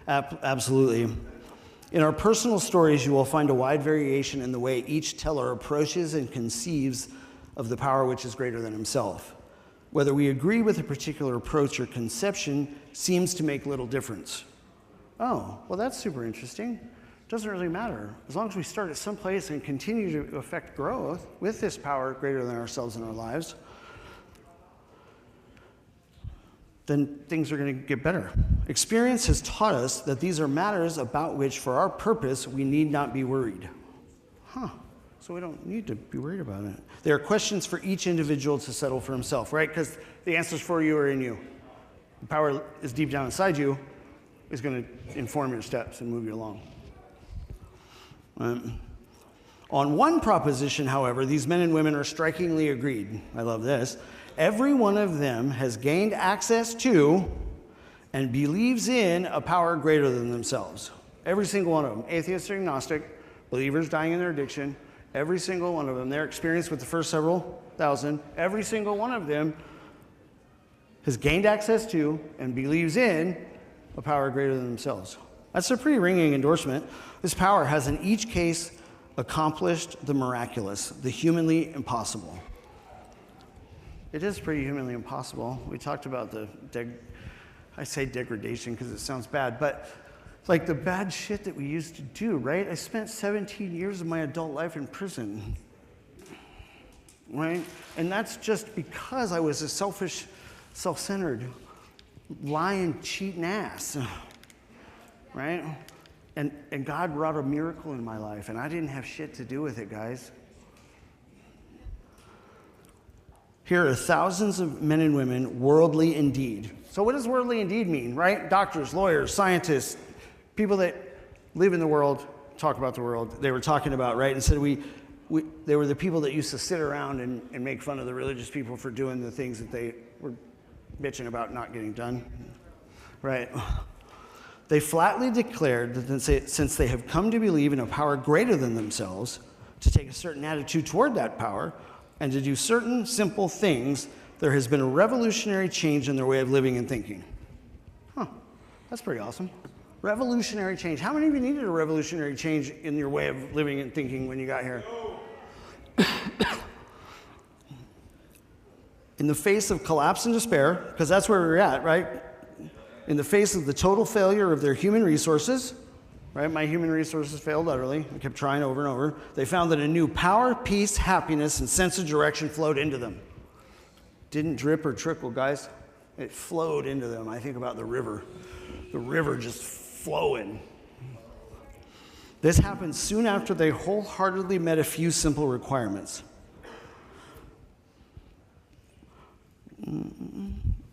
Absolutely. In our personal stories, you will find a wide variation in the way each teller approaches and conceives of the power which is greater than himself. Whether we agree with a particular approach or conception seems to make little difference. Oh, well, that's super interesting. Doesn't really matter. As long as we start at some place and continue to affect growth with this power greater than ourselves in our lives, then things are going to get better. Experience has taught us that these are matters about which, for our purpose, we need not be worried. So we don't need to be worried about it. There are questions for each individual to settle for himself, right? Because the answers for you are in you. The power is deep down inside you. is going to inform your steps and move you along. On one proposition, however, these men and women are strikingly agreed. I love this. Every one of them has gained access to and believes in a power greater than themselves. Every single one of them. Atheist or agnostic, believers dying in their addiction, every single one of them. Their experience with the first several thousand, every single one of them has gained access to and believes in a power greater than themselves. That's a pretty ringing endorsement. This power has in each case accomplished the miraculous, the humanly impossible. It is pretty humanly impossible. We talked about I say degradation because it sounds bad, but like the bad shit that we used to do, right? I spent 17 years of my adult life in prison, right? And that's just because I was a selfish, self-centered, lying, cheating ass, right? And God wrought a miracle in my life, and I didn't have shit to do with it, guys. Here are thousands of men and women, worldly indeed. So what does worldly indeed mean, right? Doctors, lawyers, scientists, people that live in the world, talk about the world, they were talking about, right? And said they were the people that used to sit around and make fun of the religious people for doing the things that they were bitching about not getting done, right? They flatly declared that since they have come to believe in a power greater than themselves, to take a certain attitude toward that power, and to do certain simple things, there has been a revolutionary change in their way of living and thinking. Huh, that's pretty awesome. Revolutionary change. How many of you needed a revolutionary change in your way of living and thinking when you got here? In the face of collapse and despair, because that's where we're at, right? In the face of the total failure of their human resources, right? My human resources failed utterly. I kept trying over and over. They found that a new power, peace, happiness, and sense of direction flowed into them. Didn't drip or trickle, guys. It flowed into them. I think about the river just flowing. This happened soon after they wholeheartedly met a few simple requirements.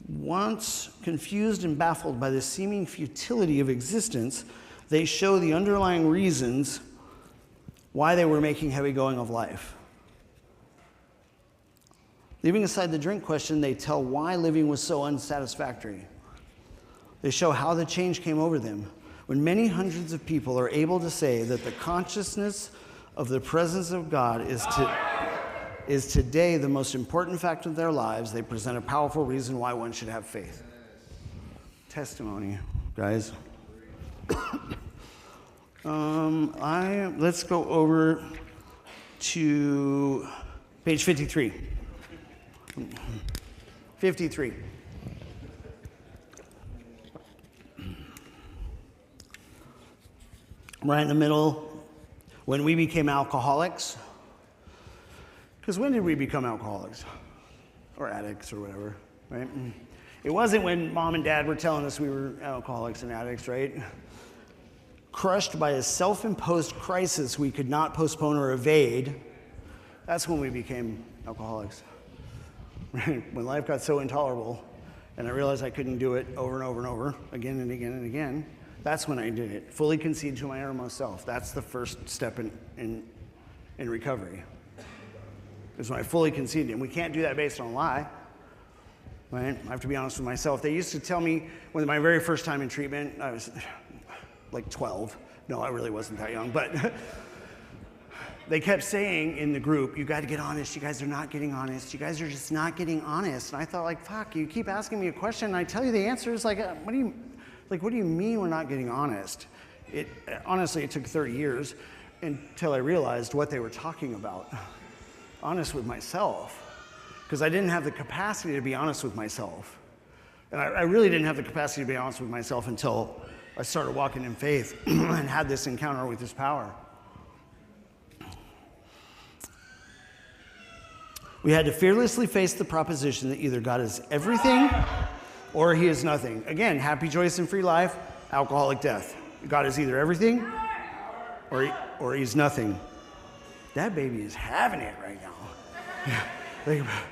Once confused and baffled by the seeming futility of existence, they show the underlying reasons why they were making heavy going of life. Leaving aside the drink question, they tell why living was so unsatisfactory. They show how the change came over them. When many hundreds of people are able to say that the consciousness of the presence of God is today the most important fact of their lives, they present a powerful reason why one should have faith. Testimony, guys. Let's go over to page 53. 53. Right in the middle, when we became alcoholics. Because when did we become alcoholics? Or addicts or whatever, right? It wasn't when mom and dad were telling us we were alcoholics and addicts, right? Crushed by a self-imposed crisis we could not postpone or evade, that's when we became alcoholics. When life got so intolerable and I realized I couldn't do it over and over and over, again and again and again, that's when I did it. Fully concede to my innermost self. That's the first step in recovery. Is when I fully conceded. And we can't do that based on a lie. Right? I have to be honest with myself. They used to tell me when my very first time in treatment, I was like 12. No, I really wasn't that young, but they kept saying in the group, you got to get honest. You guys are not getting honest. You guys are just not getting honest. And I thought, like, fuck, you keep asking me a question, and I tell you the answer is like, what do you mean we're not getting honest? Honestly, it took 30 years until I realized what they were talking about. Honest with myself. Because I didn't have the capacity to be honest with myself. And I really didn't have the capacity to be honest with myself until I started walking in faith and had this encounter with His power. We had to fearlessly face the proposition that either God is everything or He is nothing. Again, happy, joyous, and free life, alcoholic death. God is either everything or He's nothing. That baby is having it right now. Think about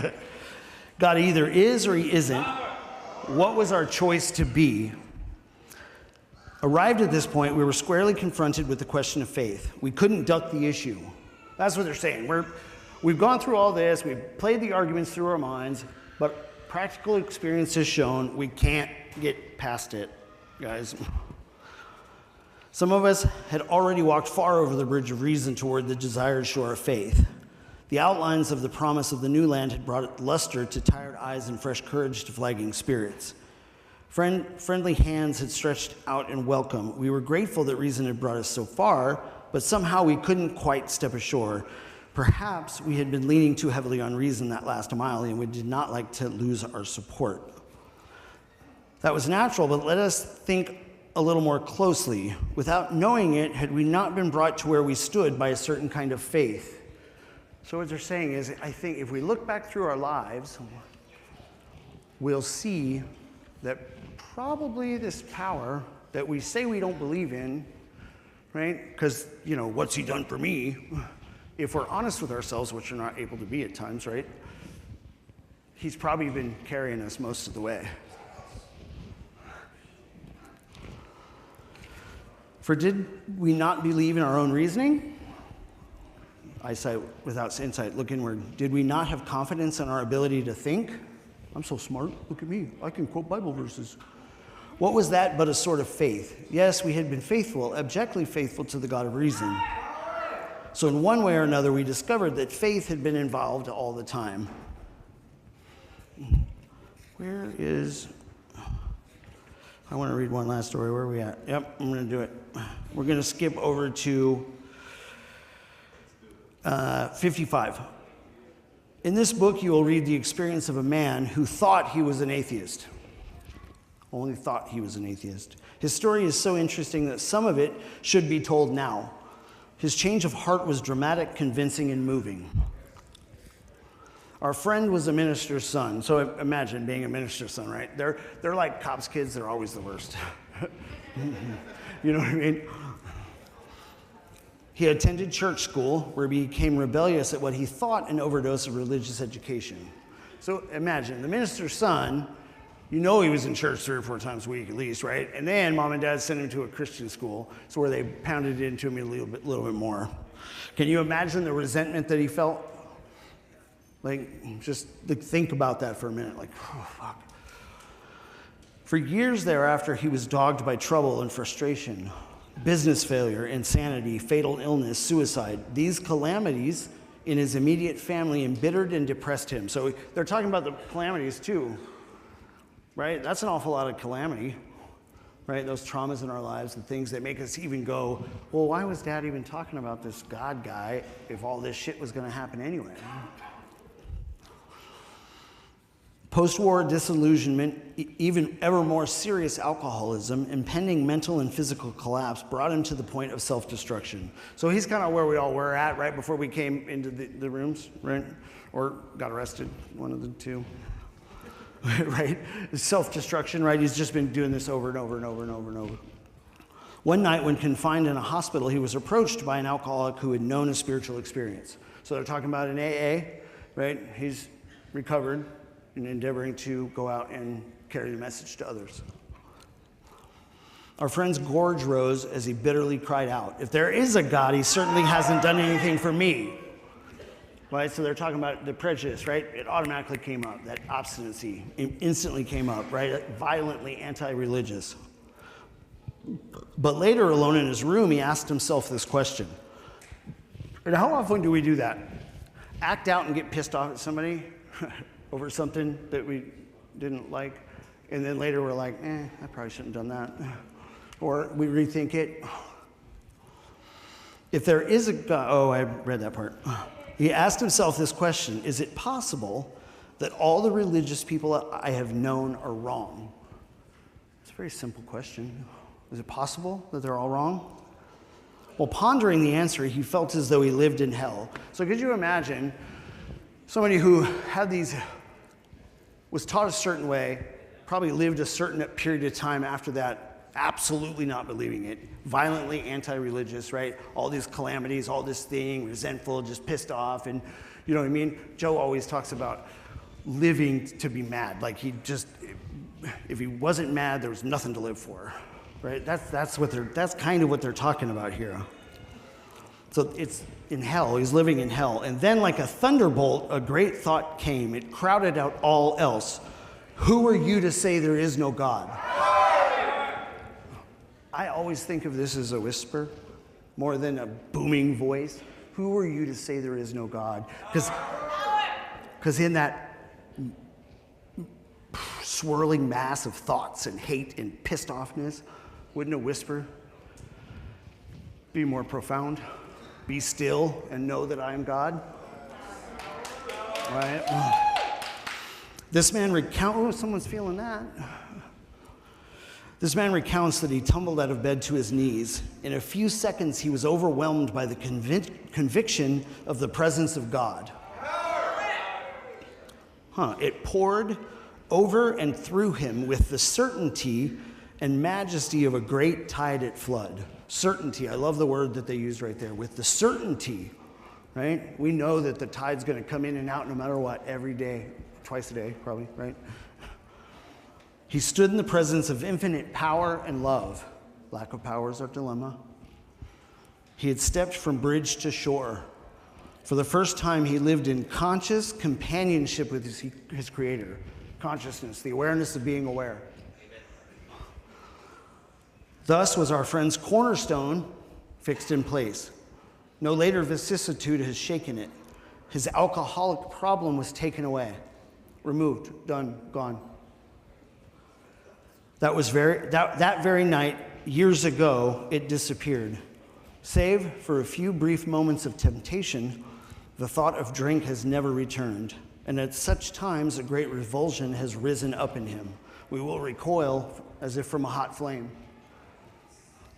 it. God either is or he isn't. What was our choice to be? Arrived at this point, we were squarely confronted with the question of faith. We couldn't duck the issue. That's what they're saying. We've gone through all this, we've played the arguments through our minds, but practical experience has shown we can't get past it, guys. Some of us had already walked far over the bridge of reason toward the desired shore of faith. The outlines of the promise of the new land had brought luster to tired eyes and fresh courage to flagging spirits. Friendly hands had stretched out in welcome. We were grateful that reason had brought us so far, but somehow we couldn't quite step ashore. Perhaps we had been leaning too heavily on reason that last mile, and we did not like to lose our support. That was natural, but let us think a little more closely. Without knowing it, had we not been brought to where we stood by a certain kind of faith? So what they're saying is, I think if we look back through our lives, we'll see that probably this power that we say we don't believe in, right? Because, what's he done for me? If we're honest with ourselves, which we're not able to be at times, right? He's probably been carrying us most of the way. For did we not believe in our own reasoning? Eyesight without insight, look inward. Did we not have confidence in our ability to think? I'm so smart, look at me, I can quote Bible verses. What was that but a sort of faith? Yes, we had been faithful, abjectly faithful to the God of reason. So in one way or another, we discovered that faith had been involved all the time. I want to read one last story. Where are we at? Yep, I'm going to do it. We're going to skip over to 55. In this book, you will read the experience of a man who thought he was an atheist. Only thought he was an atheist. His story is so interesting that some of it should be told now. His change of heart was dramatic, convincing, and moving. Our friend was a minister's son. So imagine being a minister's son, right? They're like cops' kids. They're always the worst. You know what I mean? He attended church school where he became rebellious at what he thought an overdose of religious education. So imagine, the minister's son, he was in church 3 or 4 times a week at least, right? And then mom and dad sent him to a Christian school, so where they pounded it into him a little bit more. Can you imagine the resentment that he felt? Just think about that for a minute. Oh, fuck. For years thereafter, he was dogged by trouble and frustration. Business failure, insanity, fatal illness, suicide. These calamities in his immediate family embittered and depressed him. So they're talking about the calamities too, right? That's an awful lot of calamity, right? Those traumas in our lives, the things that make us even go, well, why was Dad even talking about this God guy if all this shit was going to happen anyway? Post-war disillusionment, even ever more serious alcoholism, impending mental and physical collapse brought him to the point of self-destruction. So he's kind of where we all were at right before we came into the rooms, right? Or got arrested, one of the two. Right? Self-destruction, right? He's just been doing this over and over and over and over and over. One night when confined in a hospital, he was approached by an alcoholic who had known a spiritual experience. So they're talking about an AA, right? He's recovered and endeavoring to go out and carry the message to others. Our friend's gorge rose as he bitterly cried out, if there is a God, he certainly hasn't done anything for me. Right, so they're talking about the prejudice, right? It automatically came up, that obstinacy instantly came up, right? Violently anti-religious. But later, alone in his room, he asked himself this question. And how often do we do that? Act out and get pissed off at somebody over something that we didn't like, and then later we're like, I probably shouldn't have done that. Or we rethink it. If there is a God, I read that part. He asked himself this question, is it possible that all the religious people I have known are wrong? It's a very simple question. Is it possible that they're all wrong? Well, pondering the answer, he felt as though he lived in hell. So could you imagine somebody who was taught a certain way, probably lived a certain period of time after that, absolutely not believing it, violently anti-religious, right? All these calamities, all this thing, resentful, just pissed off, and you know what I mean? Joe always talks about living to be mad. Like if he wasn't mad, there was nothing to live for, right? That's kind of what they're talking about here. So it's in hell, he's living in hell. And then like a thunderbolt, a great thought came. It crowded out all else. Who are you to say there is no God? I always think of this as a whisper more than a booming voice. Who are you to say there is no God? Because in that swirling mass of thoughts and hate and pissed offness, wouldn't a whisper be more profound? Be still and know that I am God. Right? This man someone's feeling that. This man recounts that he tumbled out of bed to his knees. In a few seconds, he was overwhelmed by the conviction of the presence of God. It poured over and through him with the certainty and majesty of a great tide at flood. Certainty, I love the word that they used right there, with the certainty, right? We know that the tide's going to come in and out no matter what, every day, twice a day probably, right? He stood in the presence of infinite power and love. Lack of power is our dilemma. He had stepped from bridge to shore. For the first time, he lived in conscious companionship with his Creator. Consciousness, the awareness of being aware. Thus was our friend's cornerstone fixed in place. No later vicissitude has shaken it. His alcoholic problem was taken away, removed, done, gone. That very night, years ago, it disappeared. Save for a few brief moments of temptation, the thought of drink has never returned. And at such times, a great revulsion has risen up in him. We will recoil as if from a hot flame.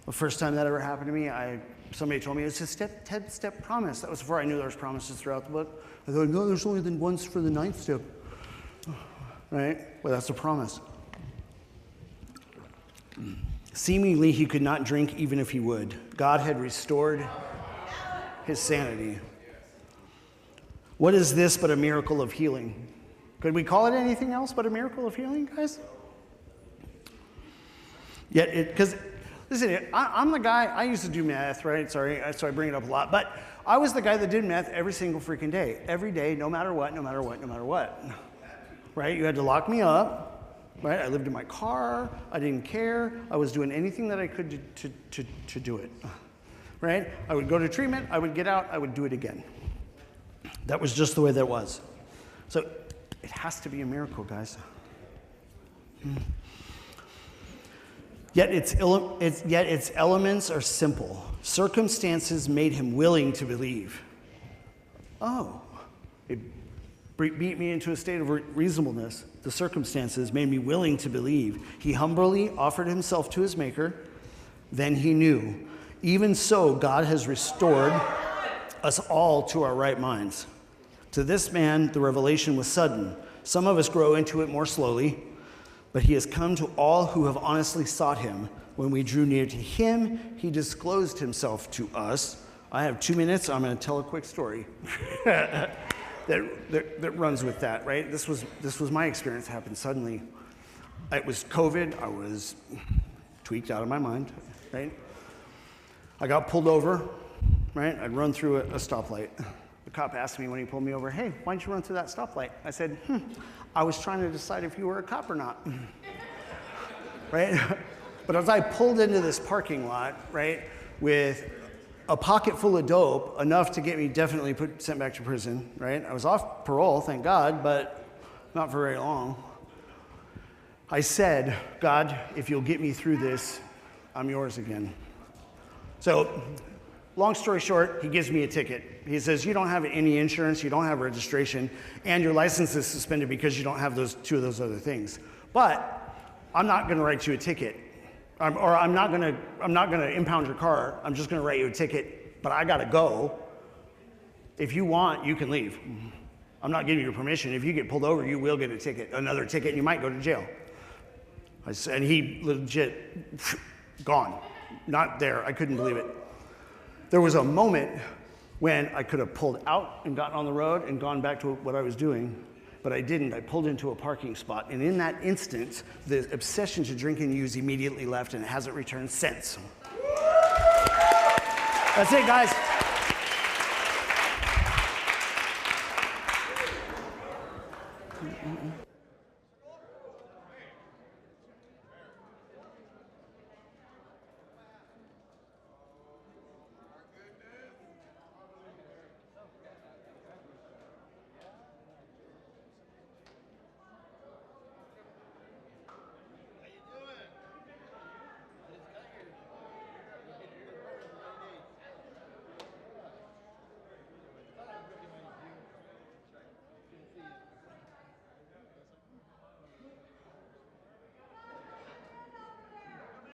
The first time that ever happened to me, somebody told me it's a 10-step promise. That was before I knew there was promises throughout the book. I thought, no, there's only once for the 9th step. Right? Well, that's a promise. Seemingly, he could not drink even if he would. God had restored his sanity. What is this but a miracle of healing? Could we call it anything else but a miracle of healing, guys? Yet because listen, I'm the guy, I used to do math, right? Sorry, so I bring it up a lot. But I was the guy that did math every single freaking day. Every day, no matter what, no matter what, no matter what. Right? You had to lock me up, right? I lived in my car. I didn't care. I was doing anything that I could to do it, right? I would go to treatment. I would get out. I would do it again. That was just the way that was. So it has to be a miracle, guys. Yet its elements are simple. Circumstances made him willing to believe. Oh, it beat me into a state of reasonableness. The circumstances made me willing to believe. He humbly offered himself to his Maker. Then he knew. Even so, God has restored us all to our right minds. To this man, the revelation was sudden. Some of us grow into it more slowly. But he has come to all who have honestly sought him. When we drew near to him, he disclosed himself to us. I have 2 minutes. I'm going to tell a quick story that runs with that, right? This was my experience. It happened suddenly. It was COVID. I was tweaked out of my mind, right? I got pulled over, right? I'd run through a stoplight. The cop asked me when he pulled me over, hey, why'd you run through that stoplight? I said, I was trying to decide if you were a cop or not, right? But as I pulled into this parking lot, right, with a pocket full of dope, enough to get me definitely sent back to prison, right? I was off parole, thank God, but not for very long. I said, God, if you'll get me through this, I'm yours again. So, long story short, he gives me a ticket. He says, you don't have any insurance, you don't have registration, and your license is suspended because you don't have two of those other things. But I'm not going to write you a ticket, or I'm not going to impound your car. I'm just going to write you a ticket, but I got to go. If you want, you can leave. I'm not giving you permission. If you get pulled over, you will get a ticket, another ticket, and you might go to jail. And he legit, gone. Not there. I couldn't believe it. There was a moment when I could have pulled out and gotten on the road and gone back to what I was doing, but I didn't. I pulled into a parking spot, and in that instant, the obsession to drink and use immediately left, and it hasn't returned since. That's it, guys.